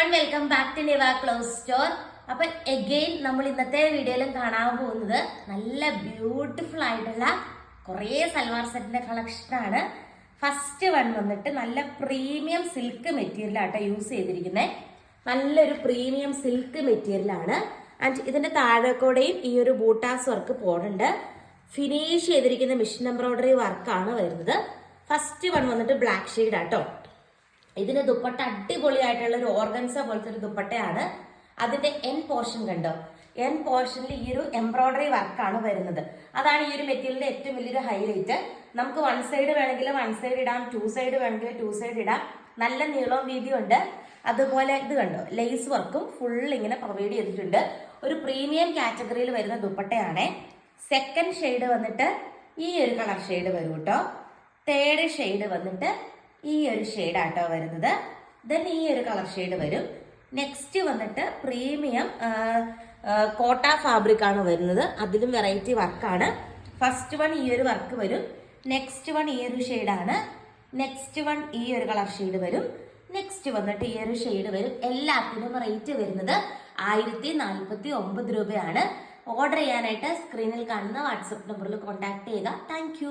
And welcome back to Niva cloth store. അപ്പൊ again നമ്മൾ ഇന്നത്തെ വീഡിയോയിലും കാണാൻ പോകുന്നത് നല്ല ബ്യൂട്ടിഫുൾ ആയിട്ടുള്ള കുറേ സൽവാർ സെറ്റിന്റെ കളക്ഷനാണ്. ഫസ്റ്റ് വൺ വന്നിട്ട് നല്ല പ്രീമിയം സിൽക്ക് മെറ്റീരിയൽ ആട്ടോ യൂസ് ചെയ്തിരിക്കുന്നത്. നല്ലൊരു പ്രീമിയം സിൽക്ക് മെറ്റീരിയൽ ആണ്. ആൻഡ് ഇതിന്റെ താഴെക്കൂടെയും ഈ ഒരു ബൂട്ടാസ് വർക്ക് പോടുണ്ട്. ഫിനിഷ് ചെയ്തിരിക്കുന്ന മിഷൻ എംബ്രോയിഡറി വർക്കാണ് വരുന്നത്. ഫസ്റ്റ് വൺ വന്നിട്ട് ബ്ലാക്ക് ഷെയ്ഡ് ആട്ടോ. ഇതിന് ദുപ്പട്ട അടിപൊളിയായിട്ടുള്ള ഒരു ഓർഗൻസ പോലത്തെ ഒരു ദുപ്പട്ടയാണ്. അതിന്റെ എൻ പോർഷൻ കണ്ടോ, എൻ പോർഷനിൽ ഈ ഒരു എംബ്രോയിഡറി വർക്കാണ് വരുന്നത്. അതാണ് ഈ ഒരു മെറ്റീരിയലിന്റെ ഏറ്റവും വലിയൊരു ഹൈലൈറ്റ്. നമുക്ക് വൺ സൈഡ് വേണമെങ്കിൽ വൺ സൈഡ് ഇടാം, ടു സൈഡ് വേണമെങ്കിൽ ടു സൈഡ് ഇടാം. നല്ല നീളവും വീതിയും ഉണ്ട്. അതുപോലെ ഇത് കണ്ടോ, ലേസ് വർക്കും ഫുൾ ഇങ്ങനെ പ്രൊവൈഡ് ചെയ്തിട്ടുണ്ട്. ഒരു പ്രീമിയം കാറ്റഗറിയിൽ വരുന്ന ദുപ്പട്ടയാണ്. സെക്കൻഡ് ഷെയ്ഡ് വന്നിട്ട് ഈ ഒരു കളർ ഷെയ്ഡ് വരും കേട്ടോ. തേർഡ് ഷെയ്ഡ് വന്നിട്ട് ഈ ഒരു ഷെയ്ഡ് ആട്ടോ വരുന്നത്. ദെൻ ഈ ഒരു കളർ ഷെയ്ഡ് വരും. നെക്സ്റ്റ് വന്നിട്ട് പ്രീമിയം കോട്ട ഫാബ്രിക് ആണ് വരുന്നത്. അതിലും വെറൈറ്റി വർക്കാണ്. ഫസ്റ്റ് വൺ ഈ ഒരു വർക്ക് വരും. നെക്സ്റ്റ് വൺ ഈ ഒരു ഷെയ്ഡാണ്. നെക്സ്റ്റ് വൺ ഈ ഒരു കളർ ഷെയ്ഡ് വരും. നെക്സ്റ്റ് വന്നിട്ട് ഈ ഒരു ഷെയ്ഡ് വരും. എല്ലാത്തിനും റേറ്റ് വരുന്നത് 1049 രൂപയാണ്. ഓർഡർ ചെയ്യാനായിട്ട് സ്ക്രീനിൽ കാണുന്ന വാട്സപ്പ് നമ്പറിൽ കോൺടാക്ട് ചെയ്യുക. താങ്ക്